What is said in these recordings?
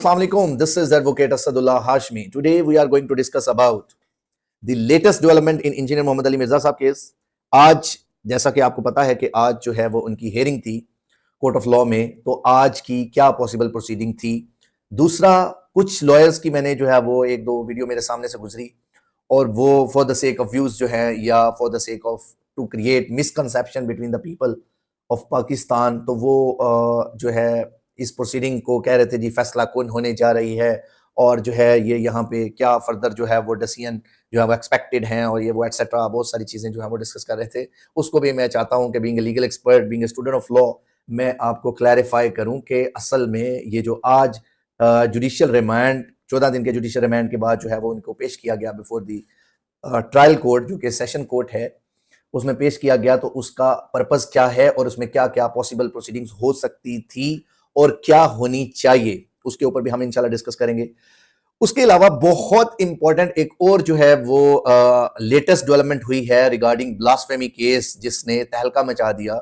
Assalamualaikum. This is Advocate Asadullah Hashmi. Today we are going to discuss about the latest development in Engineer Mohammad Ali Mirza साहब case. आज जैसा कि आपको पता है कि आज जो है वो उनकी हेयरिंग थी कोर्ट ऑफ लॉ में, तो आज की क्या पॉसिबल प्रोसीडिंग थी। दूसरा, कुछ लॉयर्स की मैंने जो है वो एक दो वीडियो मेरे सामने से गुजरी और वो for the sake of views जो है या for the sake of to create misconception between the people of Pakistan, तो वो जो है इस प्रोसीडिंग को कह रहे थे जी फैसला कौन होने जा रही है और जो है ये यहाँ पे क्या फर्दर जो है वो डिसीजन जो है वो एक्सपेक्टेड हैं और ये वो एटसेट्रा बहुत सारी चीज़ें जो है वो डिस्कस कर रहे थे। उसको भी मैं चाहता हूँ कि being a legal expert, being a student of law, मैं आपको क्लैरिफाई करूँ कि असल में ये जो आज जुडिशियल रिमांड 14 दिन के जुडिशियल रिमांड के बाद जो है वो उनको पेश किया गया बिफोर दी ट्रायल कोर्ट, जो कि सेशन कोर्ट है, उसमें पेश किया गया, तो उसका पर्पस क्या है और उसमें क्या क्या पॉसिबल प्रोसीडिंग्स हो सकती थी और क्या होनी चाहिए, उसके ऊपर भी हम इंशाल्लाह डिस्कस करेंगे। उसके अलावा बहुत इंपॉर्टेंट एक और जो है वो लेटेस्ट डेवलपमेंट हुई है रिगार्डिंग ब्लास्फेमी केस जिसने तहलका मचा दिया।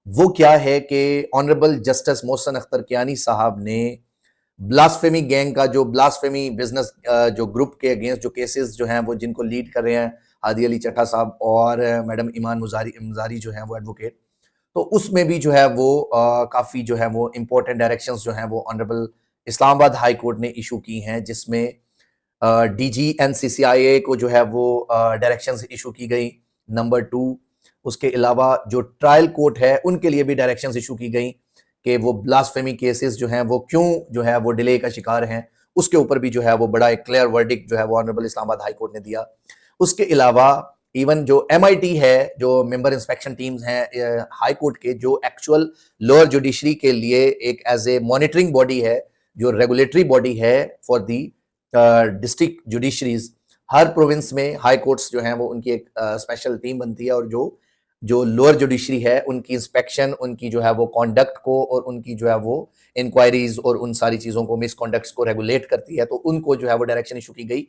वो क्या है कि ऑनरेबल जस्टिस मोहसिन अख्तर कियानी साहब ने ब्लास्फेमी गैंग का जो ब्लास्फेमी बिजनेस जो ग्रुप के अगेंस्ट जो केसेस जो हैं वो जिनको लीड कर रहे हैं हादी अली चट्टा साहब और मैडम ईमान मुजारी जो हैं वो एडवोकेट, तो उसमें भी जो है वो काफ़ी जो है वो इम्पोर्टेंट डायरेक्शंस जो हैं वो ऑनरेबल इस्लामाबाद हाई कोर्ट ने इशू की हैं, जिसमें डीजी एनसीसीआईए को जो है वो डायरेक्शंस इशू की गई। नंबर 2, उसके अलावा जो ट्रायल कोर्ट है उनके लिए भी डायरेक्शंस इशू की गई कि वो ब्लास्फेमी केसेस जो हैं वो क्यों जो है वो डिले का शिकार हैं, उसके ऊपर भी जो है वो बड़ा एक क्लियर वर्डिक्ट जो है वो ऑनरेबल इस्लामाबाद हाई कोर्ट ने दिया। उसके अलावा इवन जो MIT है, जो मेंबर इंस्पेक्शन टीम्स हैं हाई कोर्ट के, जो एक्चुअल लोअर जुडिशरी के लिए एक एज ए मॉनिटरिंग बॉडी है, जो रेगुलेटरी बॉडी है फॉर दी डिस्ट्रिक्ट जुडिशरीज, हर प्रोविंस में हाई कोर्ट्स जो हैं वो उनकी एक स्पेशल टीम बनती है और जो जो लोअर जुडिशरी है उनकी इंस्पेक्शन, उनकी जो है वो कॉन्डक्ट को और उनकी जो है वो इंक्वायरीज और उन सारी चीज़ों को, मिसकॉन्डक्ट्स को रेगुलेट करती है। तो उनको जो है वो डायरेक्शन इशू की गई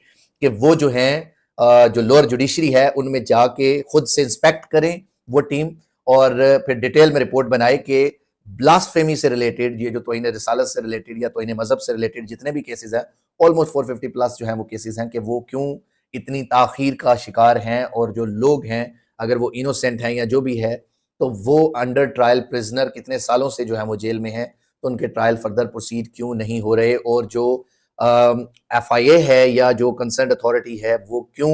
कि वो जो हैं जो लोअर जुडिशरी है उनमें जाके खुद से इंस्पेक्ट करें वो टीम और फिर डिटेल में रिपोर्ट बनाए कि ब्लास्फेमी से रिलेटेड, ये जो तौहीन रिसालत से रिलेटेड या तौहीन मजहब से रिलेटेड जितने भी केसेस हैं, ऑलमोस्ट 450 प्लस जो हैं वो केसेस हैं, कि वो क्यों इतनी ताखीर का शिकार हैं और जो लोग हैं अगर वो इनोसेंट हैं या जो भी है, तो वो अंडर ट्रायल प्रिजनर कितने सालों से जो है वो जेल में है, तो उनके ट्रायल फर्दर प्रोसीड क्यों नहीं हो रहे, और जो FIA है या जो कंसर्न अथॉरिटी है वो क्यों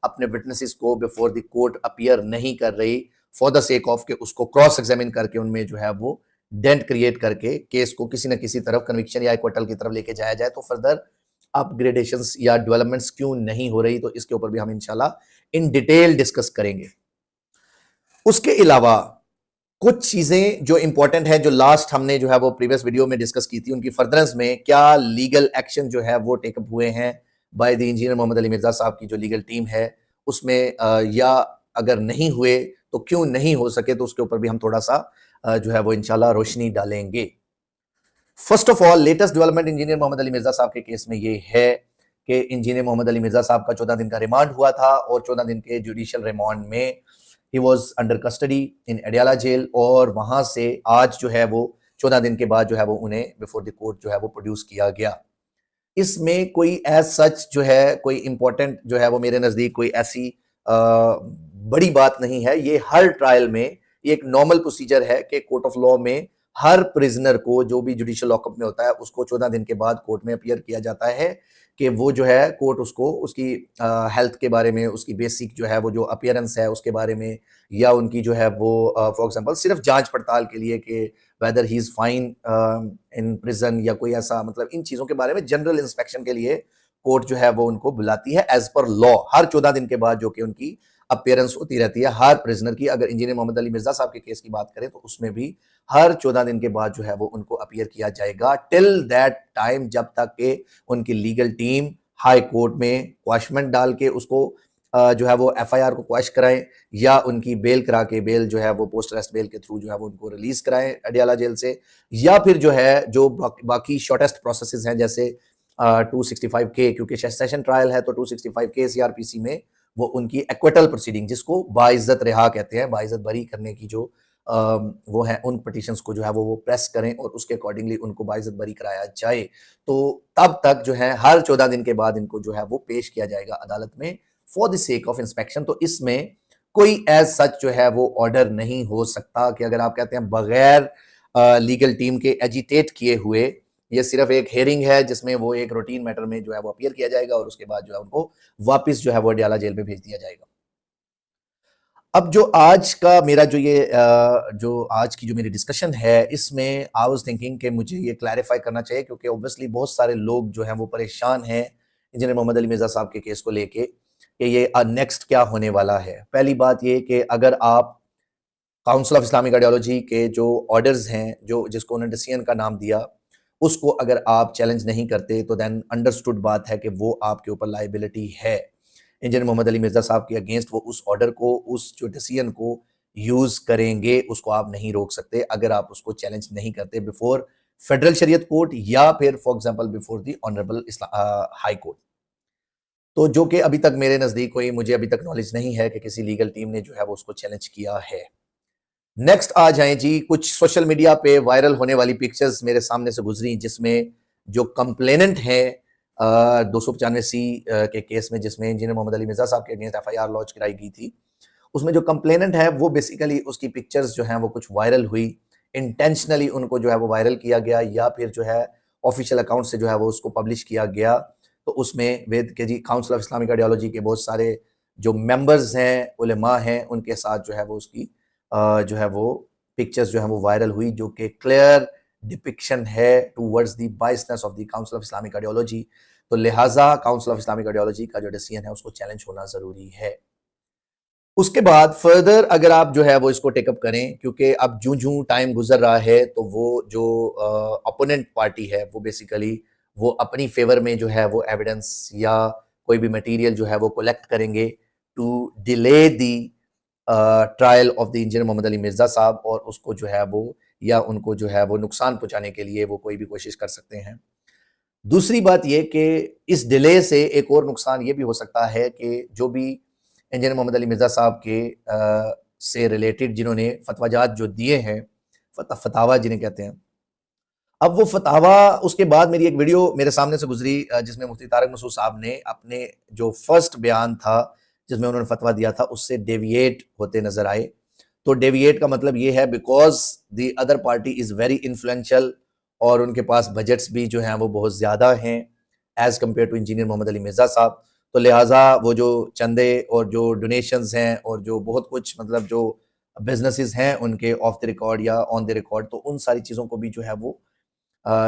अपने विटनेसेस को बिफोर द कोर्ट अपीयर नहीं कर रही फॉर द सेक ऑफ के उसको क्रॉस एग्जामिन करके उनमें जो है वो डेंट क्रिएट करके केस को किसी न किसी तरफ कन्विक्शन या एक्विटल की तरफ लेके जाया जाए, तो फर्दर अपग्रेडेशंस या डेवलपमेंट्स क्यों नहीं हो रही, तो इसके ऊपर भी हम इंशाल्लाह इन डिटेल डिस्कस करेंगे। उसके अलावा कुछ चीजें जो इंपॉर्टेंट है, जो लास्ट हमने जो है वो प्रीवियस वीडियो में डिस्कस की थी, उनकी फर्दरेंस में क्या लीगल एक्शन जो है वो टेकअप हुए हैं by the engineer Mohammad Ali Mirza साहब की जो लीगल टीम है उसमें, या अगर नहीं हुए तो क्यों नहीं हो सके, तो उसके ऊपर भी हम थोड़ा सा जो है वो इंशाल्लाह रोशनी डालेंगे। First of all, latest development engineer Mohammad Ali Mirza साहब के केस में ये है कि इंजीनियर मोहम्मद अली मिर्जा साहब का 14 दिन का रिमांड हुआ था और 14 दिन के जुडिशियल रिमांड में ही was under custody in Adiala jail, और वहां से आज जो है वो 14 दिन के बाद जो है वो उन्हें बिफोर द कोर्ट जो है वो प्रोड्यूस किया गया। इसमें कोई एज सच जो है कोई इंपॉर्टेंट जो है वो मेरे नज़दीक कोई ऐसी बड़ी बात नहीं है। ये हर ट्रायल में ये एक नॉर्मल प्रोसीजर है कि कोर्ट ऑफ लॉ में हर प्रिजनर को जो भी जुडिशियल लॉकअप में होता है उसको 14 दिन के बाद कोर्ट में अपीयर किया जाता है कि वो जो है कोर्ट उसको उसकी हेल्थ के बारे में, उसकी बेसिक जो है वो जो अपीयरेंस है उसके बारे में, या उनकी जो है वो फॉर एग्जांपल सिर्फ जांच पड़ताल के लिए कि weather he is fine in prison या कोई ऐसा, मतलब इन चीज़ों के बारे में जनरल इंस्पेक्शन के लिए कोर्ट जो है वो उनको बुलाती है एज पर लॉ हर 14 दिन के बाद, जो कि उनकी अपीयरेंस होती रहती है हर प्रिजनर की। अगर इंजीनियर मोहम्मद अली मिर्जा साहब के केस की बात करें तो उसमें भी हर 14 दिन के बाद जो है वो उनको अपीयर किया जाएगा टिल दैट टाइम जब तक के उनकी लीगल टीम हाई कोर्ट में क्वाशमेंट डाल के उसको जो है वो FIR को क्वाश कराएं या उनकी बेल करा के, बेल जो है वो पोस्ट अरेस्ट बेल के थ्रू जो है वो उनको रिलीज कराएं अडियाला जेल से, या फिर जो है जो बाकी शॉर्टेस्ट प्रोसेसेस हैं जैसे 265K, क्योंकि सेशन ट्रायल है तो 265K CRPC में वो उनकी एक्विटल प्रोसीडिंग, जिसको बाइज्जत रिहा कहते हैं, बाइज्जत बरी करने की जो वो हैं उन पिटिशंस को जो है वो प्रेस करें और उसके अकॉर्डिंगली उनको बाइज्जत बरी कराया जाए। तो तब तक जो है हर 14 दिन के बाद इनको जो है वो पेश किया जाएगा अदालत में for the sake of inspection. तो इसमें कोई एज सच जो है वो ऑर्डर नहीं हो सकता कि अगर आप कहते हैं बगैर लीगल टीम के एजिटेट किए हुए ये सिर्फ एक हेयरिंग है जिसमें वो एक रूटीन मैटर में जो है वो अपीयर किया जाएगा और उसके बाद जो है उनको वापस जो है वो अडयाला जेल में भेज दिया जाएगा। अब जो आज का मेरा जो आज की जो मेरी डिस्कशन है इसमें आई वाज थिंकिंग कि मुझे ये क्लैरिफाई करना चाहिए क्योंकि ऑब्वियसली बहुत सारे लोग जो हैं वो परेशान हैं इंजीनियर मोहम्मद अली मिर्जा साहब के केस को लेके कि ये नेक्स्ट क्या होने वाला है। पहली बात ये कि अगर आप काउंसिल ऑफ इस्लामिक आइडियोलॉजी के जो ऑर्डर्स हैं जो जिसको उन्होंने डिसीजन का नाम दिया उसको अगर आप चैलेंज नहीं करते तो देन अंडरस्टूड बात है कि वो आपके ऊपर लाइबिलिटी है। इंजीनियर मोहम्मद अली मिर्जा साहब के अगेंस्ट वो उस ऑर्डर को उस जो डिसीजन को यूज करेंगे उसको आप नहीं रोक सकते अगर आप उसको चैलेंज नहीं करते बिफोर फेडरल शरीयत कोर्ट या फिर for example before the honourable high court. तो जो कि अभी तक मेरे नजदीक कोई मुझे अभी तक नॉलेज नहीं है कि किसी लीगल टीम ने जो है वो उसको चैलेंज किया है। नेक्स्ट आ जाएं जी, कुछ सोशल मीडिया पे वायरल होने वाली पिक्चर्स मेरे सामने से गुजरी जिसमें जो कंप्लेनेंट है 295C के केस में जिसमें इंजीनियर मोहम्मद अली मिर्जा साहब के अगेंस्ट FIR लॉन्च कराई गई थी उसमें जो कंप्लेनेंट है वो बेसिकली उसकी पिक्चर्स जो हैं वो कुछ वायरल हुई इंटेंशनली उनको जो है वो वायरल किया गया या फिर जो है ऑफिशियल अकाउंट से जो है वो उसको पब्लिश किया गया। तो उसमें वेद के जी काउंसिल ऑफ इस्लामिक आइडियोलॉजी के बहुत सारे जो मेंबर्स हैं उलेमा हैं उनके साथ जो है वो उसकी जो है वो पिक्चर्स जो है वो वायरल हुई जो कि क्लियर डिपिक्शन है towards the biasness of the council of Islamic ideology. तो लिहाजा काउंसिल ऑफ इस्लामिक आइडियोलॉजी का जो डिसीजन है उसको चैलेंज होना जरूरी है। उसके बाद फर्दर अगर आप जो है वो इसको टेकअप करें क्योंकि अब जूं जूं टाइम गुजर रहा है तो वो जो अपोनेंट पार्टी है वो बेसिकली वो अपनी फेवर में जो है वो एविडेंस या कोई भी मटेरियल जो है वो कलेक्ट करेंगे to delay the trial of the engineer Mohammad Ali Mirza साहब और उसको जो है वो या उनको जो है वो नुकसान पहुंचाने के लिए वो कोई भी कोशिश कर सकते हैं। दूसरी बात ये कि इस डिले से एक और नुकसान ये भी हो सकता है कि जो भी इंजीनियर मोहम्मद अली मिर्जा साहब के से रिलेटेड जिन्होंने फतवाजात जो दिए हैं फतावा जिन्हें कहते हैं अब वो फतावा उसके बाद मेरी एक वीडियो मेरे सामने से गुजरी जिसमें मुफ्ती तारिक मसूद साहब ने अपने जो फर्स्ट बयान था जिसमें उन्होंने फतवा दिया था उससे डेविएट होते नजर आए। तो डेविएट का मतलब ये है because the other party is very influential और उनके पास बजट्स भी जो हैं वो बहुत ज़्यादा हैं as compare to engineer Mohammad Ali Mirza साहब। तो लिहाजा वो जो चंदे और जो डोनेशंस हैं और जो बहुत कुछ मतलब जो बिजनेसेस हैं उनके ऑफ द रिकॉर्ड या ऑन द रिकॉर्ड तो उन सारी चीज़ों को भी जो है वो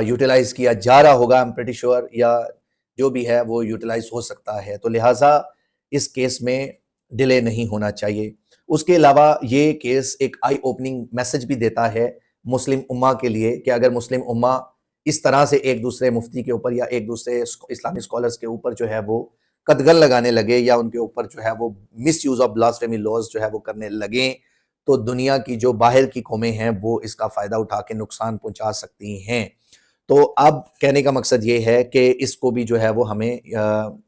यूटिलाइज किया जा रहा होगा आई एम प्रीटी श्योर या जो भी है वो यूटिलाइज हो सकता है। तो लिहाजा इस केस में डिले नहीं होना चाहिए। उसके अलावा ये केस एक आई ओपनिंग मैसेज भी देता है मुस्लिम उम्मा के लिए कि अगर मुस्लिम उम्मा इस तरह से एक दूसरे मुफ्ती के ऊपर या एक दूसरे इस्लामिक स्कॉलर्स के ऊपर जो है वो कदगन लगाने लगे या उनके ऊपर जो है वो misuse of blasphemy laws जो है वो करने लगे तो दुनिया की जो बाहर की कौमें हैं वो इसका फायदा उठा के नुकसान पहुंचा सकती हैं। तो अब कहने का मकसद ये है कि इसको भी जो है वो हमें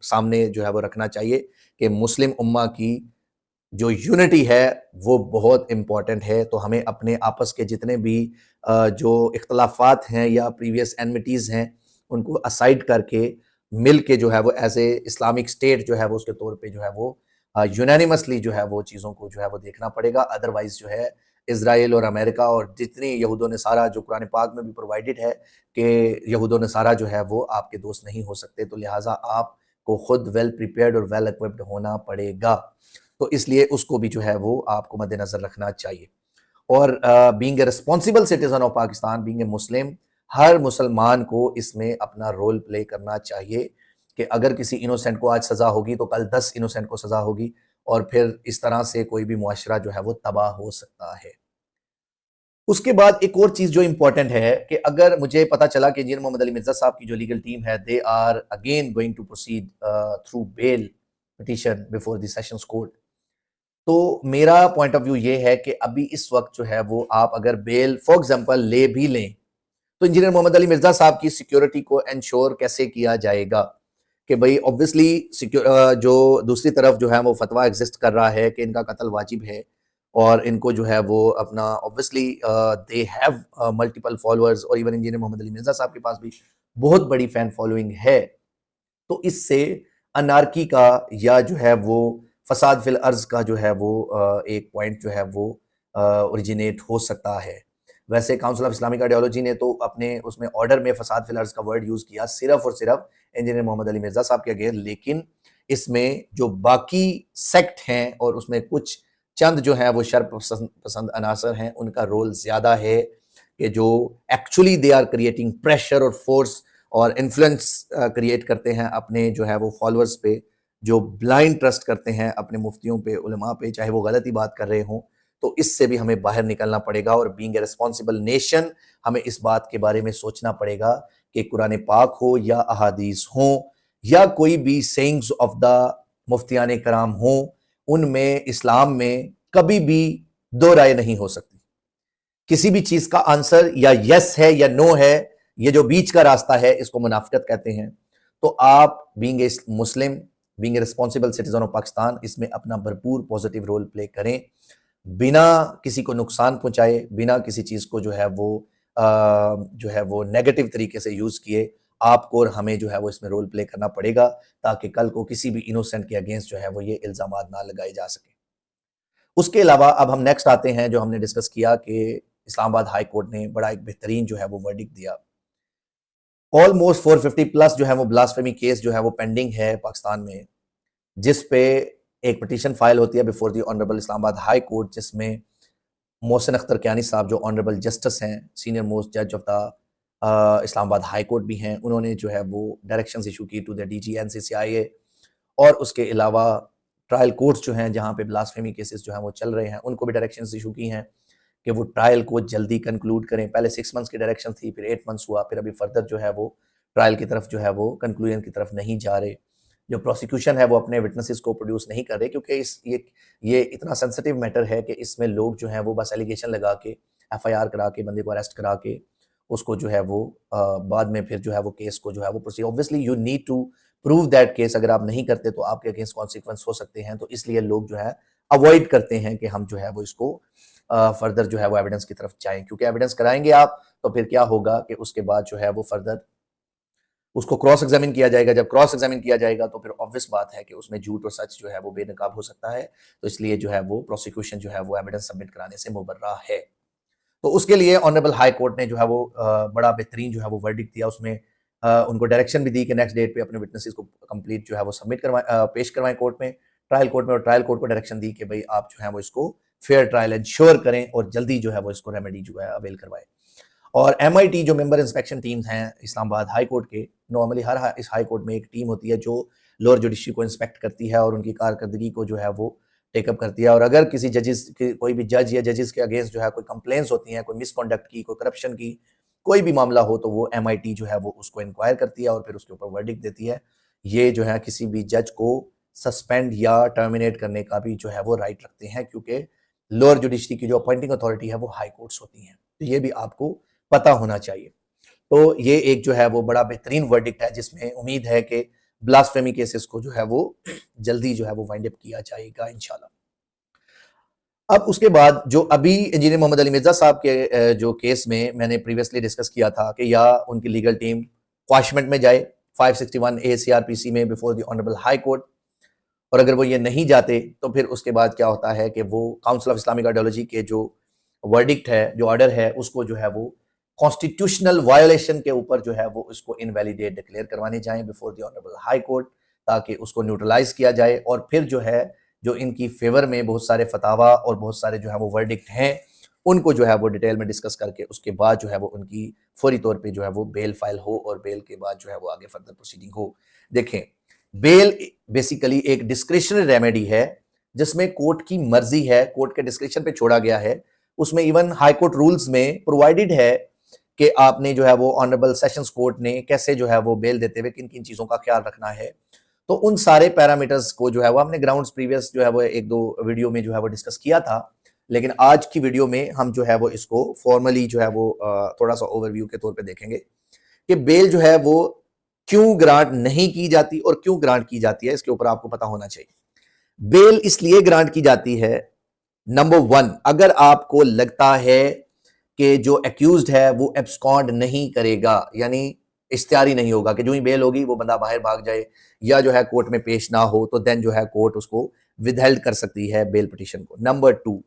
सामने जो है वो रखना चाहिए कि मुस्लिम उम्मा की जो यूनिटी है वो बहुत इम्पॉर्टेंट है। तो हमें अपने आपस के जितने भी जो इख्तलाफात हैं या प्रीवियस एनमिटीज़ हैं उनको असाइड करके मिल के जो है वो एज ए इस्लामिक स्टेट जो है वो उसके तौर पे जो है वो यूनानिमसली जो है वो चीज़ों को जो है वो देखना पड़ेगा। अदरवाइज जो है इसराइल और अमेरिका और जितनी यहूदों ने सारा जो कुरान पाक में भी प्रोवाइडेड है कि यहूदों ने सारा जो है वो आपके दोस्त नहीं हो सकते। तो लिहाजा आपको खुद वेल प्रिपेयर्ड और वेल इक्विप्ड होना पड़ेगा। तो इसलिए उसको भी जो है वो आपको मद्देनजर रखना चाहिए। और being a responsible citizen of Pakistan, being a Muslim, हर मुसलमान को इसमें अपना रोल प्ले करना चाहिए कि अगर किसी इनोसेंट को आज सज़ा होगी तो कल 10 इनोसेंट को सज़ा होगी और फिर इस तरह से कोई भी मुआशरा जो है वो तबाह हो सकता है। उसके बाद एक और चीज़ जो इम्पोर्टेंट है कि अगर मुझे पता चला कि इंजीनियर मोहम्मद अली मिर्जा साहब की जो लीगल टीम है they are again going to proceed through bail petition before the sessions court, तो मेरा पॉइंट ऑफ व्यू ये है कि अभी इस वक्त जो है वो आप अगर बेल फॉर एग्जांपल ले भी लें तो इंजीनियर मोहम्मद अली मिर्जा साहब की सिक्योरिटी को इंश्योर कैसे किया जाएगा कि भाई ऑब्वियसली जो दूसरी तरफ जो है वो फतवा एग्जिस्ट कर रहा है कि इनका कत्ल वाजिब है और इनको जो है वो अपना obviously they have multiple followers, और इवन इंजीनियर मोहम्मद अली मिर्जा साहब के पास भी बहुत बड़ी फैन फॉलोइंग है। तो इससे अनारकी का या जो है वो फसाद फिल अर्ज का जो है वो एक पॉइंट जो है वो ओरिजिनेट हो सकता है। वैसे काउंसिल ऑफ इस्लामिक आइडियोलॉजी ने तो अपने उसमें ऑर्डर में फसाद फिल अर्ज का वर्ड यूज किया सिर्फ और सिर्फ इंजीनियर मोहम्मद अली मिर्जा साहब के अगेंस्ट, लेकिन इसमें जो बाकी सेक्ट हैं और उसमें कुछ चंद जो है वो शर पसंद अनासर हैं, उनका रोल ज्यादा है कि जो actually they are creating pressure और फोर्स और इन्फ्लुएंस क्रिएट करते हैं अपने जो है वो फॉलोअर्स पे, जो ब्लाइंड ट्रस्ट करते हैं अपने मुफ्तियों पे, उलमा पे, चाहे वो गलत ही बात कर रहे हों। तो इससे भी हमें बाहर निकलना पड़ेगा और बीइंग ए रिस्पॉन्सिबल नेशन हमें इस बात के बारे में सोचना पड़ेगा कि कुरान पाक हो या अहादीस हो या कोई भी सेइंग्स ऑफ द मुफ्तियान कराम हो, उनमें इस्लाम में कभी भी दो राय नहीं हो सकती। किसी भी चीज का आंसर या यस है या नो है, ये जो बीच का रास्ता है इसको मुनाफिकत कहते हैं। तो आप being a Muslim, being a responsible citizen of Pakistan, इसमें अपना भरपूर पॉजिटिव रोल प्ले करें, बिना किसी को नुकसान पहुंचाए, बिना किसी चीज को जो है वो नेगेटिव तरीके से यूज किए। आपको और हमें जो है वो इसमें रोल प्ले करना पड़ेगा ताकि कल को किसी भी इनोसेंट के अगेंस्ट जो है वो ये इल्जामात ना लगाए जा सके। उसके अलावा अब हम नेक्स्ट आते हैं, जो हमने डिस्कस किया कि इस्लामाबाद हाई कोर्ट ने बड़ा एक बेहतरीन जो है वो वर्डिक्ट दिया। ऑलमोस्ट 450 प्लस जो है वो ब्लास्फेमी केस जो है वो पेंडिंग है पाकिस्तान में, जिस पे एक पिटीशन फाइल होती है before the honourable Islamabad high court, जिसमें मोहसिन अख्तर कियानी साहब जो ऑनरेबल जस्टिस हैं, सीनियर मोस्ट जज of the Islamabad high court भी हैं, उन्होंने जो है वो डायरेक्शंस इशू की टू द डीजी एनसीसीआईए। और उसके अलावा ट्रायल कोर्ट्स जो हैं जहाँ पे ब्लास्फेमी केसेस जो हैं वो चल रहे हैं, उनको भी डायरेक्शंस इशू की हैं कि वो ट्रायल को जल्दी कंक्लूड करें। पहले 6 मंथ्स की डायरेक्शन थी, फिर 8 मंथ्स हुआ, फिर अभी फर्दर जो है वो ट्रायल की तरफ जो है वो कंक्लूजन की तरफ नहीं जा रहे। जो प्रोसिक्यूशन है वो अपने विटनेसेस को प्रोड्यूस नहीं कर रहे, क्योंकि ये इतना सेंसिटिव मैटर है कि इसमें लोग जो हैं वो बस एलिगेशन लगा के, एफआईआर करा के, बंदे को अरेस्ट करा के उसको जो है वो बाद में फिर जो है वो केस को जो है वो proceed, obviously you need to prove that case. अगर आप नहीं करते तो आपके अगेंस्ट कॉन्सिक्वेंस हो सकते हैं। तो इसलिए लोग जो है अवॉइड करते हैं कि हम जो है वो इसको फर्दर जो है वो एविडेंस की तरफ जाएं, क्योंकि एविडेंस कराएंगे आप तो फिर क्या होगा कि उसके बाद जो है वो फर्दर उसको क्रॉस एग्जामिन किया जाएगा। जब क्रॉस एग्जामिन किया जाएगा तो फिर ऑब्वियस बात है कि उसमें झूठ और सच जो है वो बेनकाब हो सकता है। तो इसलिए जो है वो प्रोसिक्यूशन जो है वो एविडेंस सबमिट कराने से मुबर्रा है। तो उसके लिए ऑनरेबल हाई कोर्ट ने जो है वो बड़ा बेहतरीन जो है वो वर्डिक्ट दिया। उसमें उनको डायरेक्शन भी दी कि नेक्स्ट डेट पे अपने विटनेसेस को कंप्लीट जो है वो सबमिट करवाएं, पेश करवाएं कोर्ट में, ट्रायल कोर्ट में। और ट्रायल कोर्ट को डायरेक्शन दी कि भाई आप जो है वो इसको फेयर ट्रायल इंश्योर करें और जल्दी जो है वो इसको रेमेडी जो है अवेल करवाएं। और MIT जो मेंबर इंस्पेक्शन टीम्स हैं इस्लामाबाद हाई कोर्ट के, नॉर्मली हर इस हाई कोर्ट में एक टीम होती है जो लोअर जुडिशरी को इंस्पेक्ट करती है और उनकी कारकर्दगी को जो है वो टेकअप करती है। और अगर किसी जजेस कोई भी जज या जजेस के अगेंस्ट जो है कोई कंप्लेंट्स होती हैं, कोई मिसकॉन्डक्ट की, कोई करप्शन की, कोई भी मामला हो, तो वो MIT जो है वो उसको इंक्वायर करती है और फिर उसके ऊपर वर्डिक्ट देती है। ये जो है किसी भी जज को सस्पेंड या टर्मिनेट करने का भी जो है वो राइट रखते हैं, क्योंकि लोअर जुडिशरी की जो अपॉइंटिंग अथॉरिटी है वो हाई कोर्ट्स होती हैं। तो ये भी आपको पता होना चाहिए। तो ये एक जो है वो बड़ा बेहतरीन वर्डिक्ट है, जिसमें उम्मीद है कि ब्लास्फेमी केसेस को जो है वो जल्दी जो है वो वाइंड अप किया जाएगा इंशाल्लाह। अब उसके बाद जो अभी इंजीनियर मोहम्मद अली मिर्जा साहब के जो केस में मैंने प्रीवियसली डिस्कस किया था कि या उनकी लीगल टीम क्वाशमेंट में जाए 561A CRPC में before the honourable high court, और अगर वो ये नहीं जाते तो फिर उसके बाद क्या होता है कि वो काउंसिल ऑफ इस्लामिक आइडियोलॉजी के जो वर्डिक्ट है, जो ऑर्डर है, उसको जो है वो कॉन्स्टिट्यूशनल वायोलेशन के ऊपर जो है वो उसको इनवैलिडेट डिक्लेयर करवाने जाएं before the honourable high court, ताकि उसको न्यूट्रलाइज किया जाए। और फिर जो है जो इनकी फेवर में बहुत सारे फतावा और बहुत सारे जो है वो वर्डिक्ट हैं, उनको जो है वो डिटेल में डिस्कस करके उसके बाद जो है वो उनकी फौरी तौर पे जो है वो बेल फाइल हो और बेल के बाद जो है वो आगे फर्दर प्रोसीडिंग हो। देखें, बेल बेसिकली एक डिस्क्रिशनरी रेमेडी है जिसमें कोर्ट की मर्जी है, कोर्ट के डिस्क्रिप्शन पे छोड़ा गया है। उसमें इवन हाई कोर्ट रूल्स में प्रोवाइडेड है कि आपने जो है वो ऑनरेबल सेशंस कोर्ट ने कैसे जो है वो बेल देते हुए किन किन चीजों का ख्याल रखना है। तो उन सारे पैरामीटर्स को जो है वो हमने ग्राउंड्स प्रीवियस जो है वो 1-2 वीडियो में जो है वो डिस्कस किया था, लेकिन आज की वीडियो में हम जो है वो इसको फॉर्मली जो है वो थोड़ा सा ओवरव्यू के तौर पे देखेंगे कि बेल जो है वो क्यों ग्रांट नहीं की जाती और क्यों ग्रांट की जाती है। इसके ऊपर आपको पता होना चाहिए। बेल इसलिए ग्रांट की जाती है नंबर 1, अगर आपको लगता है कि जो एक्यूज्ड है वो एब्सकॉन्ड नहीं करेगा, यानी इश्तिहारी नहीं होगा कि जो ही बेल होगी वो बंदा बाहर भाग जाए या जो है कोर्ट में पेश ना हो, तो देन जो है कोर्ट उसको विदहेल्ड कर सकती है बेल पिटीशन को। नंबर 2,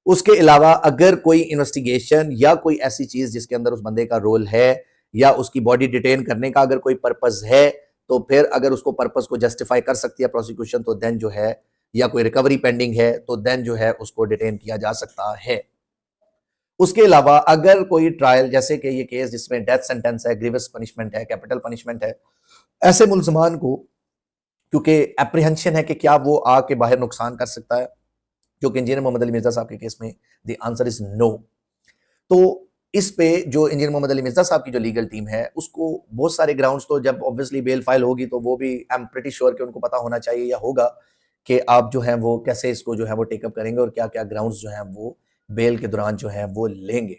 उसके अलावा अगर कोई इन्वेस्टिगेशन या कोई ऐसी चीज जिसके अंदर उस बंदे का रोल है या उसकी बॉडी डिटेन करने का अगर कोई पर्पस है, तो फिर अगर उसको पर्पस को जस्टिफाई कर सकती है प्रोसिक्यूशन, तो देन जो है, या कोई रिकवरी पेंडिंग है, तो देन जो है उसको डिटेन किया जा सकता है। उसके अलावा अगर कोई ट्रायल, जैसे कि ये केस जिसमें डेथ सेंटेंस है, ग्रीवियस पनिशमेंट है, कैपिटल पनिशमेंट है, ऐसे मुलजमान को क्योंकि एप्रीहेंशन है कि क्या वो आके बाहर नुकसान कर सकता है, जो कि इंजीनियर मोहम्मद अली मिर्जा साहब के केस में द आंसर इज नो। तो इस पे जो इंजीनियर मोहम्मद अली मिर्जा साहब की जो लीगल टीम है उसको बहुत सारे ग्राउंड्स, तो जब ऑब्वियसली बेल फाइल होगी तो वो भी आई एम प्रीटी श्योर कि उनको पता होना चाहिए या होगा कि आप जो है वो कैसे इसको जो है वो टेकअप करेंगे और क्या क्या ग्राउंड्स जो है वो बेल के दौरान जो है वो लेंगे।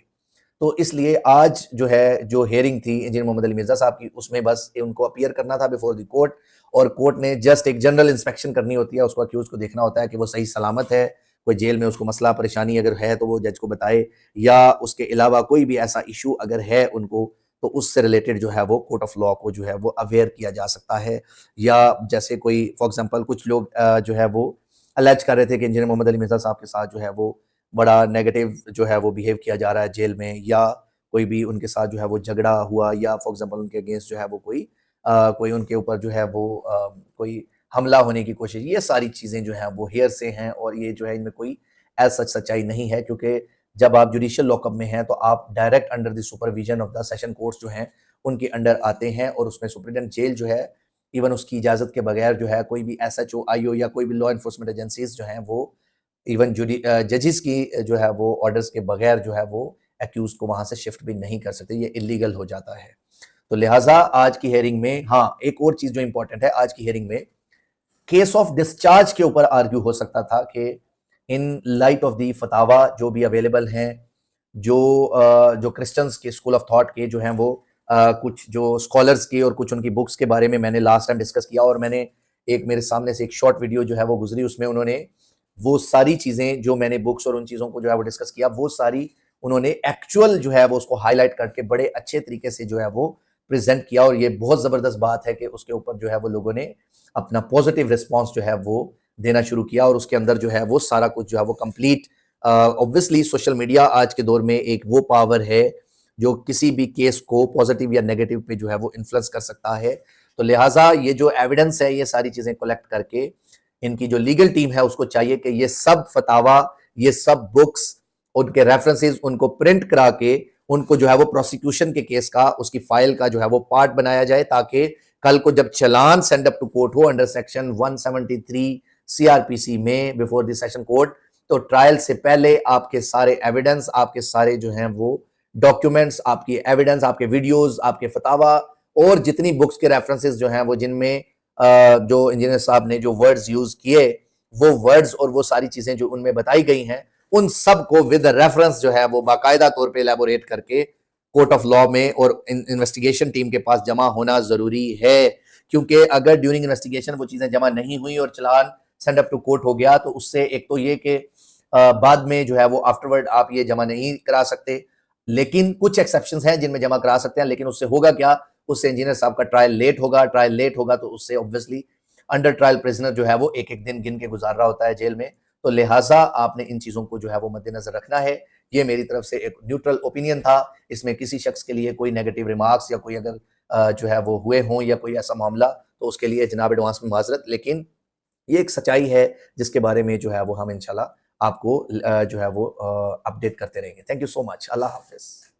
तो इसलिए आज जो है जो हेयरिंग थी इंजीनियर मोहम्मद अली मिर्जा साहब की, उसमें बस उनको अपीयर करना था बिफोर द कोर्ट, और कोर्ट ने जस्ट एक जनरल इंस्पेक्शन करनी होती है, उसको अक्यूज को देखना होता है कि वो सही सलामत है, कोई जेल में उसको मसला परेशानी अगर है तो वो जज को बताए, या उसके अलावा कोई भी ऐसा इशू अगर है उनको, तो उससे रिलेटेड जो है वो कोर्ट ऑफ लॉ को जो है वो अवेयर किया जा सकता है। या जैसे कोई फॉर एग्जांपल कुछ लोग जो है वो अलेज कर रहे थे कि इंजीनियर मोहम्मद अली मिर्जा साहब के साथ जो है वो बड़ा नेगेटिव जो है वो बिहेव किया जा रहा है जेल में, या कोई भी उनके साथ जो है वो झगड़ा हुआ, या फॉर एग्जांपल उनके अगेंस्ट जो है वो कोई उनके ऊपर जो है वो कोई हमला होने की कोशिश, ये सारी चीज़ें जो हैं वो हेयर से हैं, और ये जो है इनमें कोई एज सच सच्चाई नहीं है, क्योंकि जब आप जुडिशियल लॉकअप में हैं तो आप direct under the supervision of the session courts जो हैं उनके अंडर आते हैं, और उसमें सुप्रीडेंट जेल जो है इवन उसकी इजाज़त के बगैर जो है कोई भी SHO IO या कोई भी लॉ इन्फोर्समेंट एजेंसीज जो हैं वो इवन जजेस की जो है वो ऑर्डर्स के बगैर जो है वो एक्यूज को वहां से शिफ्ट भी नहीं कर सकते, ये इलीगल हो जाता है। तो लिहाजा आज की हेयरिंग में, हाँ, एक और चीज जो इंपॉर्टेंट है, आज की हेयरिंग में केस ऑफ डिस्चार्ज के ऊपर आर्ग्यू हो सकता था कि इन लाइट ऑफ दी फतावा जो भी अवेलेबल हैं, जो क्रिश्चियंस के स्कूल ऑफ थॉट के जो हैं वो कुछ जो स्कॉलर्स के और कुछ उनकी बुक्स के बारे में मैंने लास्ट टाइम डिस्कस किया, और मैंने एक मेरे सामने से एक शॉर्ट वीडियो जो है वो गुजरी, उसमें उन्होंने वो सारी चीजें जो मैंने बुक्स और उन चीजों को जो है वो डिस्कस किया, वो सारी उन्होंने एक्चुअल जो है वो उसको हाईलाइट करके बड़े अच्छे तरीके से जो है वो प्रेजेंट किया, और ये बहुत जबरदस्त बात है कि उसके ऊपर जो है वो लोगों ने अपना पॉजिटिव रिस्पॉन्स जो है वो देना शुरू किया, और उसके अंदर जो है वो सारा कुछ जो है वो कंप्लीट। ऑब्वियसली सोशल मीडिया आज के दौर में एक वो पावर है जो किसी भी केस को पॉजिटिव या नेगेटिव पे जो है वो इन्फ्लुएंस कर सकता है। तो लिहाजा ये जो एविडेंस है, ये सारी चीजें कलेक्ट करके इनकी जो लीगल टीम है उसको चाहिए कि ये सब फतावा, ये सब बुक्स, उनके रेफरेंसेस, उनको प्रिंट करा के उनको जो है वो प्रोसिक्यूशन के केस का, उसकी फाइल का जो है वो पार्ट बनाया जाए, ताकि कल को जब चलान सेंड अप टू कोर्ट हो अंडर सेक्शन 173 CRPC में बिफोर द सेशन कोर्ट, तो ट्रायल से पहले आपके सारे एविडेंस, आपके सारे जो हैं वो डॉक्यूमेंट्स, आपकी एविडेंस, आपके वीडियोस, आपके फतावा और जितनी बुक्स के रेफरेंसेस जो हैं वो जिनमें जो इंजीनियर साहब ने जो वर्ड्स यूज किए, वो वर्ड्स और वो सारी चीजें जो उनमें बताई गई हैं, उन सब को विद रेफरेंस जो है वो बाकायदा तौर पे एलैबोरेट करके कोर्ट ऑफ लॉ में और इन्वेस्टिगेशन टीम के पास जमा होना जरूरी है। क्योंकि अगर ड्यूरिंग इन्वेस्टिगेशन वो चीजें जमा नहीं हुई और चलान सेंड अप टू कोर्ट हो गया, तो उससे एक तो ये कि बाद में जो है वो आफ्टरवर्ड आप ये जमा नहीं करा सकते, लेकिन कुछ एक्सेप्शंस हैं जिनमें जमा करा सकते हैं, लेकिन उससे होगा क्या, उससे इंजीनियर साहब का ट्रायल लेट होगा, ट्रायल लेट होगा तो उससे ऑब्वियसली अंडर ट्रायल प्रिजनर जो है वो एक एक दिन गिन के गुजार रहा होता है जेल में। तो लिहाजा आपने इन चीजों को जो है वो मद्देनजर रखना है। ये मेरी तरफ से एक न्यूट्रल ओपिनियन था, इसमें किसी शख्स के लिए कोई नेगेटिव रिमार्क्स या कोई अगर जो है वो हुए हों या कोई ऐसा मामला, तो उसके लिए जनाब एडवांस में माजरत, लेकिन ये एक सच्चाई है जिसके बारे में जो है वो हम इंशाल्लाह आपको जो है वो अपडेट करते रहेंगे। Thank you so much. Allah Hafiz.